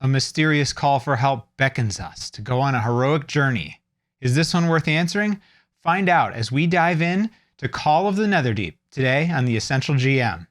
A mysterious call for help beckons us to go on a heroic journey. Is this one worth answering? Find out as we dive in to Call of the Netherdeep today on the Essential GM.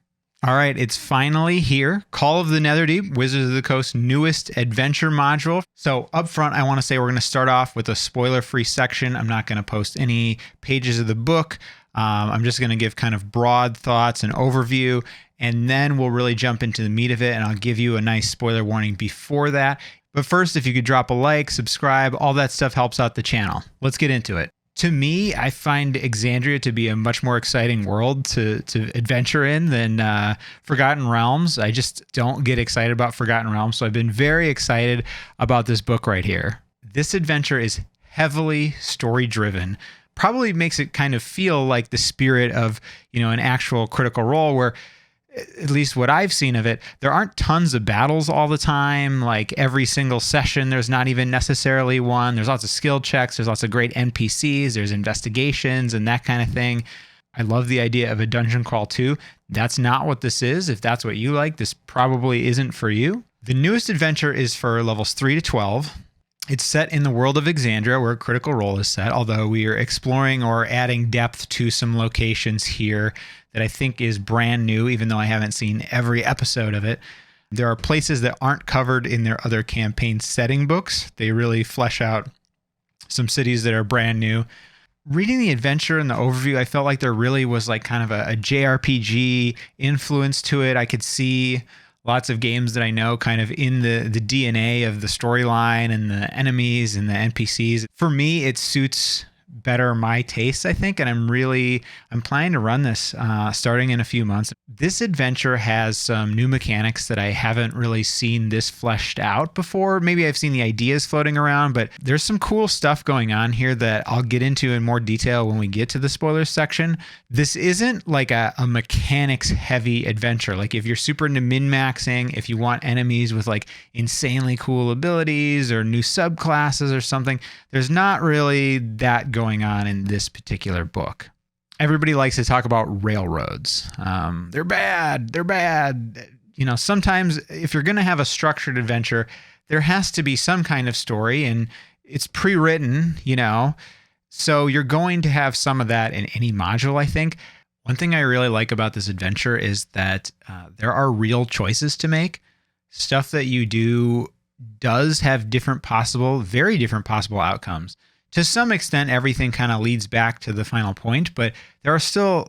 All right, it's finally here. Call of the Netherdeep, Wizards of the Coast's newest adventure module. So up front, I want to say we're going to start off with a spoiler-free section. I'm not going to post any pages of the book. I'm just going to give kind of broad thoughts and overview, and then we'll really jump into the meat of it, and I'll give you a nice spoiler warning before that. But first, if you could drop a like, subscribe, all that stuff helps out the channel. Let's get into it. To me, I find Exandria to be a much more exciting world to adventure in than Forgotten Realms. I just don't get excited about Forgotten Realms, so I've been very excited about this book right here. This adventure is heavily story-driven. Probably makes it kind of feel like the spirit of, an actual Critical Role where, at least what I've seen of it, there aren't tons of battles all the time. Like every single session, there's not even necessarily one. There's lots of skill checks. There's lots of great NPCs. There's investigations and that kind of thing. I love the idea of a dungeon crawl too. That's not what this is. If that's what you like, this probably isn't for you. The newest adventure is for levels 3 to 12. It's set in the world of Exandria, where Critical Role is set, although we are exploring or adding depth to some locations here that I think is brand new, even though I haven't seen every episode of it. There are places that aren't covered in their other campaign setting books. They really flesh out some cities that are brand new. Reading the adventure and the overview, I felt like there really was like kind of a JRPG influence to it. I could see lots of games that I know kind of in the DNA of the storyline and the enemies and the NPCs. For me, it suits better my tastes, I think, and I'm planning to run this starting in a few months. This adventure has some new mechanics that I haven't really seen this fleshed out before. Maybe I've seen the ideas floating around, but there's some cool stuff going on here that I'll get into in more detail when we get to the spoilers section. This isn't like a mechanics heavy adventure. Like if you're super into min-maxing, if you want enemies with like insanely cool abilities or new subclasses or something, there's not really that going on in this particular book. Everybody likes to talk about railroads. They're bad. Sometimes if you're going to have a structured adventure, there has to be some kind of story, and it's pre-written, so you're going to have some of that in any module, I think. One thing I really like about this adventure is that there are real choices to make. Stuff that you do does have very different possible outcomes. To some extent, everything kind of leads back to the final point, but there are still,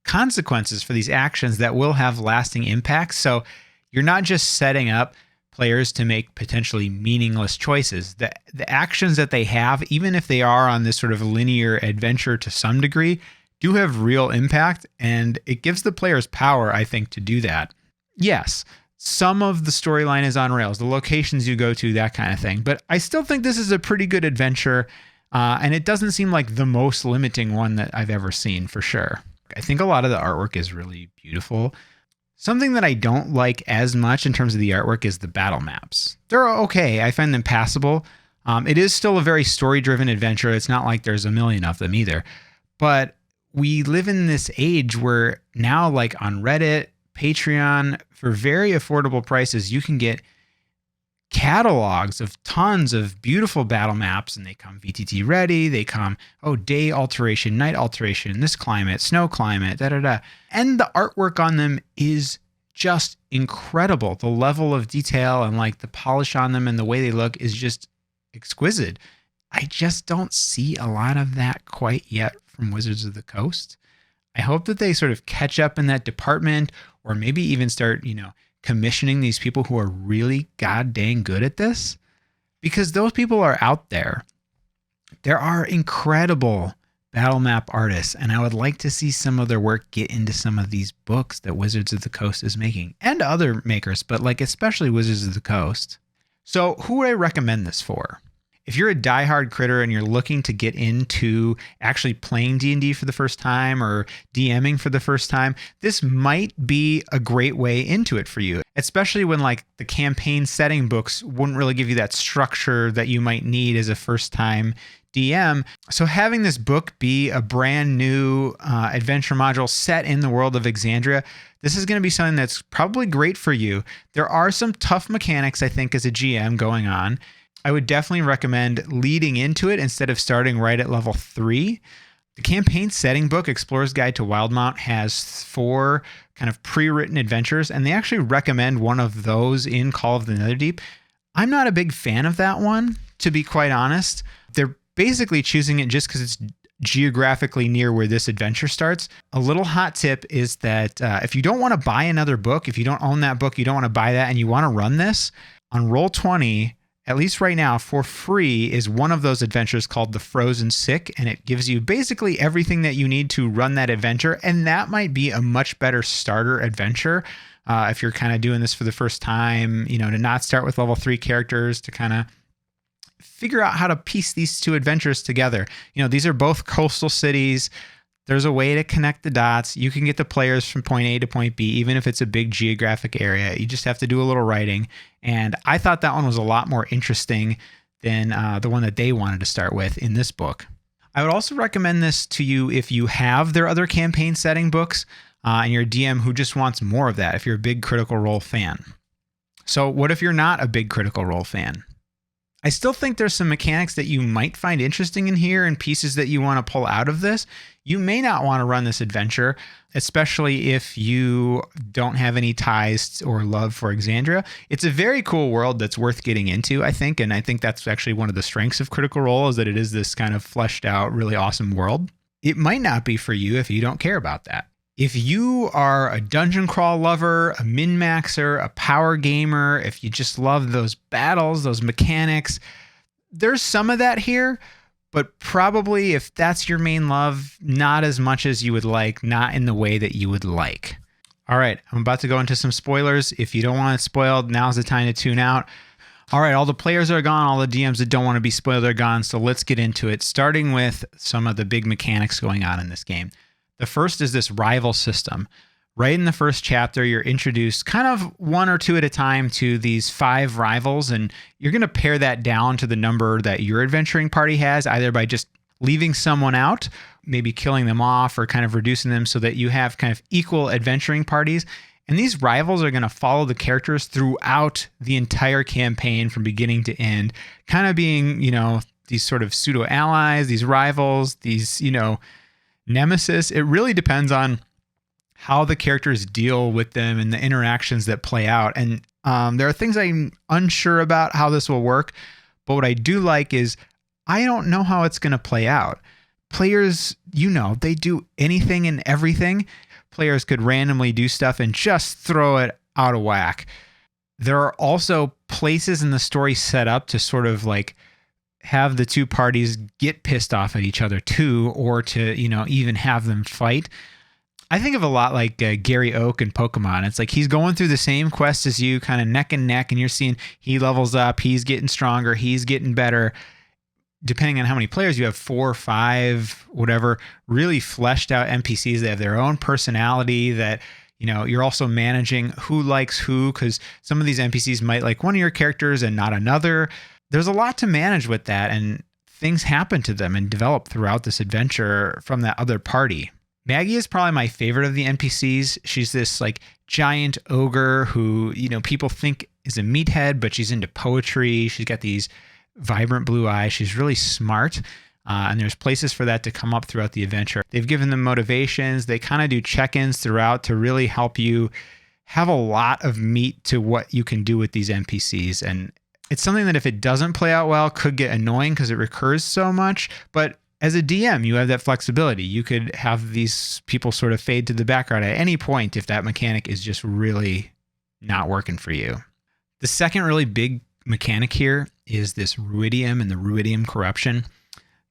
consequences for these actions that will have lasting impacts. So you're not just setting up players to make potentially meaningless choices. The actions that they have, even if they are on this sort of linear adventure to some degree, do have real impact, and it gives the players power, I think, to do that. Yes, some of the storyline is on rails, the locations you go to, that kind of thing. But I still think this is a pretty good adventure, and it doesn't seem like the most limiting one that I've ever seen, for sure. I think a lot of the artwork is really beautiful. Something that I don't like as much in terms of the artwork is the battle maps. They're okay. I find them passable. It is still a very story-driven adventure. It's not like there's a million of them either. But we live in this age where now, like on Reddit, Patreon, for very affordable prices, you can get catalogs of tons of beautiful battle maps, and they come VTT ready. They come, day alteration, night alteration, this climate, snow climate, And the artwork on them is just incredible. The level of detail and like the polish on them and the way they look is just exquisite. I just don't see a lot of that quite yet from Wizards of the Coast. I hope that they sort of catch up in that department, or maybe even start, commissioning these people who are really god dang good at this, because those people are out there. There are incredible battle map artists, and I would like to see some of their work get into some of these books that Wizards of the Coast is making, and other makers, but like especially Wizards of the Coast. So who would I recommend this for? If you're a diehard critter and you're looking to get into actually playing D&D for the first time or DMing for the first time, this might be a great way into it for you, especially when like the campaign setting books wouldn't really give you that structure that you might need as a first time DM. So having this book be a brand new adventure module set in the world of Exandria, this is going to be something that's probably great for you. There are some tough mechanics, I think, as a GM going on. I would definitely recommend leading into it instead of starting right at level 3. The campaign setting book, Explorer's Guide to Wildemount, has 4 kind of pre-written adventures, and they actually recommend one of those in Call of the Netherdeep. I'm not a big fan of that one, to be quite honest. They're basically choosing it just because it's geographically near where this adventure starts. A little hot tip is that if you don't want to buy another book, if you don't own that book, you don't want to buy that, and you want to run this, on Roll20, at least right now, for free, is one of those adventures called The Frozen Sick, and it gives you basically everything that you need to run that adventure, and that might be a much better starter adventure if you're kind of doing this for the first time, to not start with level 3 characters, to kind of figure out how to piece these 2 adventures together. These are both coastal cities. There's a way to connect the dots. You can get the players from point A to point B, even if it's a big geographic area. You just have to do a little writing. And I thought that one was a lot more interesting than the one that they wanted to start with in this book. I would also recommend this to you if you have their other campaign setting books and you're a DM who just wants more of that, if you're a big Critical Role fan. So what if you're not a big Critical Role fan? I still think there's some mechanics that you might find interesting in here and pieces that you want to pull out of this. You may not want to run this adventure, especially if you don't have any ties or love for Exandria. It's a very cool world that's worth getting into, I think, and I think that's actually one of the strengths of Critical Role, is that it is this kind of fleshed out, really awesome world. It might not be for you if you don't care about that. If you are a dungeon crawl lover, a min-maxer, a power gamer, if you just love those battles, those mechanics, there's some of that here, but probably if that's your main love, not as much as you would like, not in the way that you would like. All right, I'm about to go into some spoilers. If you don't want it spoiled, now's the time to tune out. All right, all the players are gone. All the DMs that don't want to be spoiled are gone. So let's get into it, starting with some of the big mechanics going on in this game. The first is this rival system. Right in the first chapter, you're introduced kind of 1 or 2 at a time to these 5 rivals, and you're going to pare that down to the number that your adventuring party has, either by just leaving someone out, maybe killing them off, or kind of reducing them so that you have kind of equal adventuring parties. And these rivals are going to follow the characters throughout the entire campaign from beginning to end, kind of being, these sort of pseudo allies, these rivals, these, nemesis. It really depends on how the characters deal with them and the interactions that play out. And there are things I'm unsure about how this will work, but what I do like is I don't know how it's going to play out. Players, they do anything and everything. Players could randomly do stuff and just throw it out of whack. There are also places in the story set up to sort of like have the 2 parties get pissed off at each other too, or to, even have them fight. I think of a lot like Gary Oak in Pokemon. It's like he's going through the same quest as you, kind of neck and neck, and you're seeing he levels up, he's getting stronger, he's getting better. Depending on how many players you have, 4, 5, whatever, really fleshed out NPCs. They have their own personality that, you're also managing who likes who, because some of these NPCs might like one of your characters and not another. There's a lot to manage with that, and things happen to them and develop throughout this adventure from that other party. Maggie is probably my favorite of the NPCs. She's this like giant ogre who, people think is a meathead, but she's into poetry. She's got these vibrant blue eyes. She's really smart. And there's places for that to come up throughout the adventure. They've given them motivations. They kind of do check-ins throughout to really help you have a lot of meat to what you can do with these NPCs. And it's something that if it doesn't play out well, could get annoying because it recurs so much. But as a DM, you have that flexibility. You could have these people sort of fade to the background at any point if that mechanic is just really not working for you. The second really big mechanic here is this ruidium and the ruidium corruption.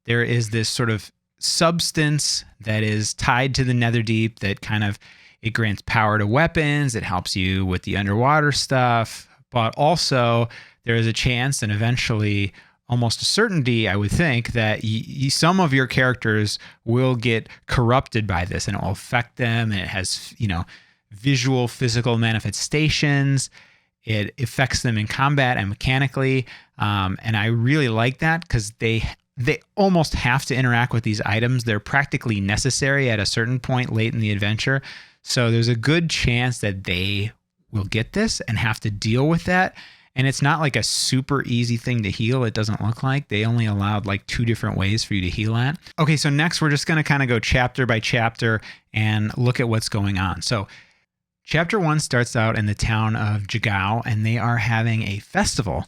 There is this sort of substance that is tied to the Netherdeep that kind of, it grants power to weapons. It helps you with the underwater stuff, but also there is a chance and eventually almost a certainty, I would think, that some of your characters will get corrupted by this and it will affect them. And it has, visual, physical manifestations. It affects them in combat and mechanically. And I really like that because they almost have to interact with these items. They're practically necessary at a certain point late in the adventure. So there's a good chance that they will get this and have to deal with that. And it's not like a super easy thing to heal. It doesn't look like. They only allowed like 2 different ways for you to heal at. Okay, so next we're just going to kind of go chapter by chapter and look at what's going on. So chapter 1 starts out in the town of Jigao, and they are having a festival,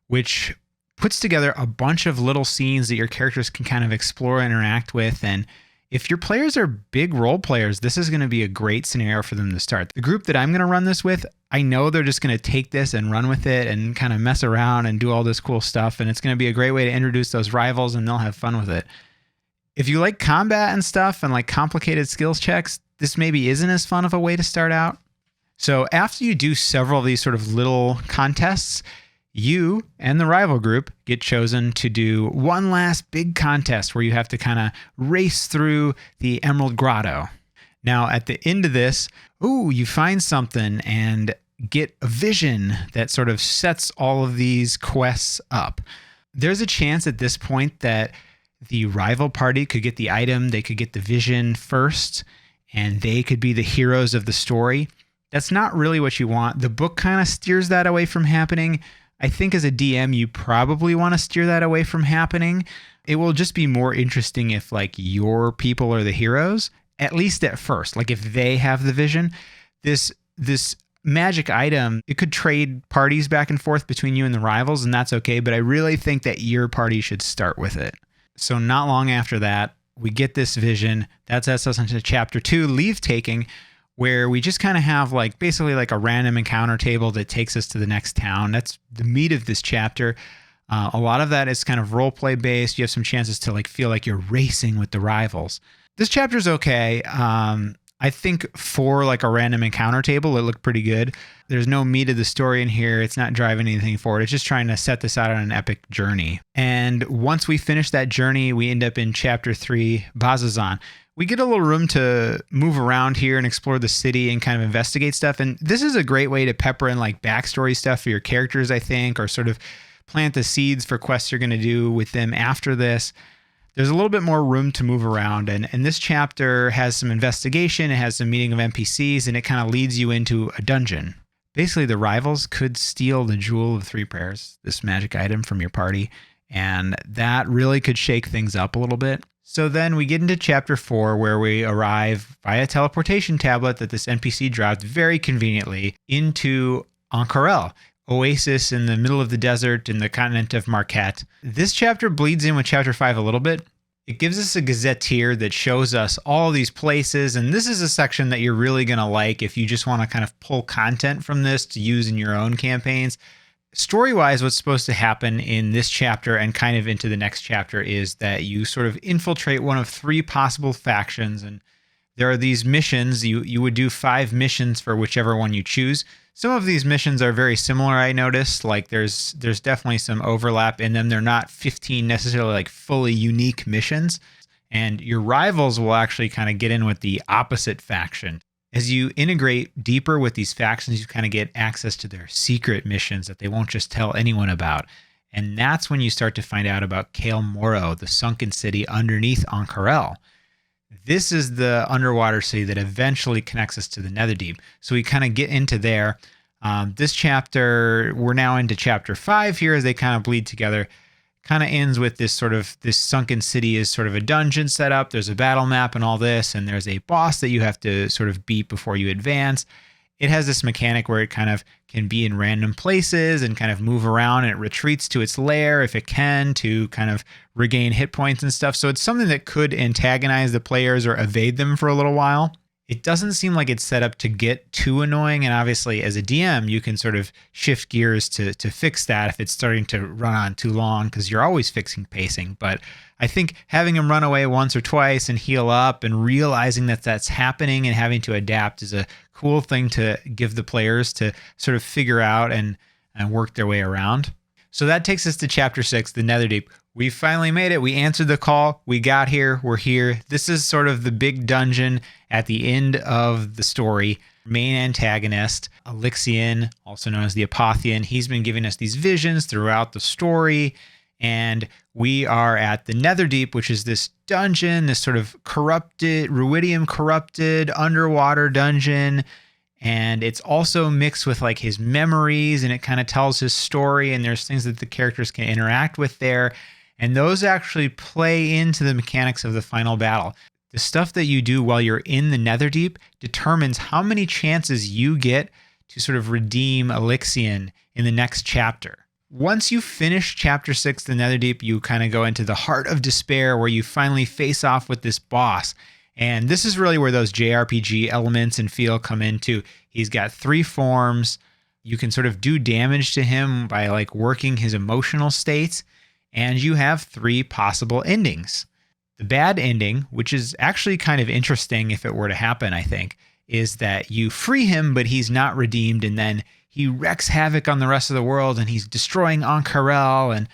which puts together a bunch of little scenes that your characters can kind of explore and interact with. And if your players are big role players, this is going to be a great scenario for them to start. The group that I'm going to run this with, I know they're just going to take this and run with it and kind of mess around and do all this cool stuff. And it's going to be a great way to introduce those rivals, and they'll have fun with it. If you like combat and stuff and like complicated skills checks, this maybe isn't as fun of a way to start out. So after you do several of these sort of little contests, you and the rival group get chosen to do one last big contest where you have to kind of race through the Emerald Grotto. Now, at the end of this, you find something and get a vision that sort of sets all of these quests up. There's a chance at this point that the rival party could get the item, they could get the vision first, and they could be the heroes of the story. That's not really what you want. The book kind of steers that away from happening. I think as a DM, you probably want to steer that away from happening. It will just be more interesting if like your people are the heroes, at least at first. Like if they have the vision, this magic item, it could trade parties back and forth between you and the rivals, and that's okay. But I really think that your party should start with it. So not long after that, we get this vision. That sets us into chapter 2, Leave Taking, where we just kind of have like basically like a random encounter table that takes us to the next town. That's the meat of this chapter. A lot of that is kind of role play based. You have some chances to like feel like you're racing with the rivals. This chapter is okay. I think for like a random encounter table, it looked pretty good. There's no meat of the story in here. It's not driving anything forward. It's just trying to set this out on an epic journey. And once we finish that journey, we end up in chapter 3, Bazazan. We get a little room to move around here and explore the city and kind of investigate stuff. And this is a great way to pepper in like backstory stuff for your characters, I think, or sort of plant the seeds for quests you're going to do with them after this. There's a little bit more room to move around. And this chapter has some investigation. It has some meeting of NPCs, and it kind of leads you into a dungeon. Basically, the rivals could steal the Jewel of 3 Prayers, this magic item from your party. And that really could shake things up a little bit. So then we get into chapter 4, where we arrive via teleportation tablet that this NPC dropped very conveniently into Ankarel, oasis in the middle of the desert in the continent of Marquette. This chapter bleeds in with chapter 5 a little bit. It gives us a gazetteer that shows us all these places, and this is a section that you're really going to like if you just want to kind of pull content from this to use in your own campaigns. Story-wise, what's supposed to happen in this chapter and kind of into the next chapter is that you sort of infiltrate one of 3 possible factions, and there are these missions. You would do 5 missions for whichever one you choose. Some of these missions are very similar, I noticed. Like there's definitely some overlap in them. They're not 15 necessarily like fully unique missions. And your rivals will actually kind of get in with the opposite faction. As you integrate deeper with these factions, you kind of get access to their secret missions that they won't just tell anyone about. And that's when you start to find out about Kael Moro, the sunken city underneath Ankarel. This is the underwater city that eventually connects us to the Netherdeep. So we kind of get into there. This chapter, we're now into chapter 5 here as they kind of bleed together. Kind of ends with this sunken city is sort of a dungeon set up. There's a battle map and all this, and there's a boss that you have to sort of beat before you advance. It has this mechanic where it kind of can be in random places and kind of move around, and it retreats to its lair if it can to kind of regain hit points and stuff. So it's something that could antagonize the players or evade them for a little while. It doesn't seem like it's set up to get too annoying, and obviously as a DM, you can sort of shift gears to fix that if it's starting to run on too long, because you're always fixing pacing. But I think having him run away once or twice and heal up and realizing that that's happening and having to adapt is a cool thing to give the players to sort of figure out and work their way around. So that takes us to chapter 6, the Netherdeep. We finally made it. We answered the call. We got here. We're here. This is sort of the big dungeon at the end of the story. Main antagonist, Elixian, also known as the Apotheon. He's been giving us these visions throughout the story. And we are at the Netherdeep, which is this dungeon, this sort of corrupted, ruidium corrupted underwater dungeon. And it's also mixed with like his memories, and it kind of tells his story, and there's things that the characters can interact with there. And those actually play into the mechanics of the final battle. The stuff that you do while you're in the Netherdeep determines how many chances you get to sort of redeem Elixian in the next chapter. Once you finish chapter 6, the Netherdeep, you kind of go into the heart of despair where you finally face off with this boss. And this is really where those JRPG elements and feel come into. He's got 3 forms. You can sort of do damage to him by like working his emotional states. And you have 3 possible endings. The bad ending, which is actually kind of interesting if it were to happen, I think, is that you free him, but he's not redeemed. And then he wreaks havoc on the rest of the world and he's destroying Ank'Harel. And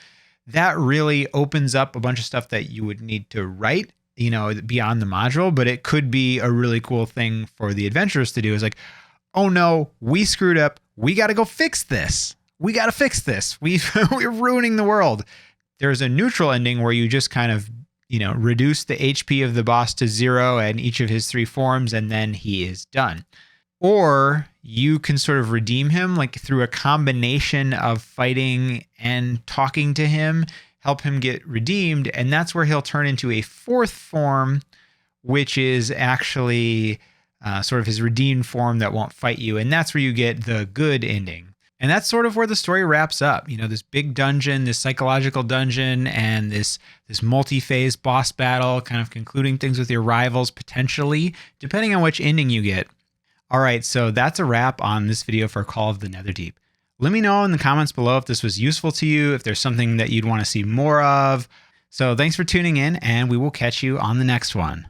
that really opens up a bunch of stuff that you would need to write, beyond the module, but it could be a really cool thing for the adventurers to do is like, oh no, we screwed up. We got to go fix this. We got to fix this. We're ruining the world. There's a neutral ending where you just kind of, reduce the HP of the boss to 0 and each of his 3 forms, and then he is done. Or you can sort of redeem him like through a combination of fighting and talking to him, help him get redeemed. And that's where he'll turn into a 4th form, which is actually sort of his redeemed form that won't fight you. And that's where you get the good ending. And that's sort of where the story wraps up. This big dungeon, this psychological dungeon, and this multi-phase boss battle, kind of concluding things with your rivals potentially, depending on which ending you get. All right, so that's a wrap on this video for Call of the Netherdeep. Let me know in the comments below if this was useful to you, if there's something that you'd want to see more of. So thanks for tuning in, and we will catch you on the next one.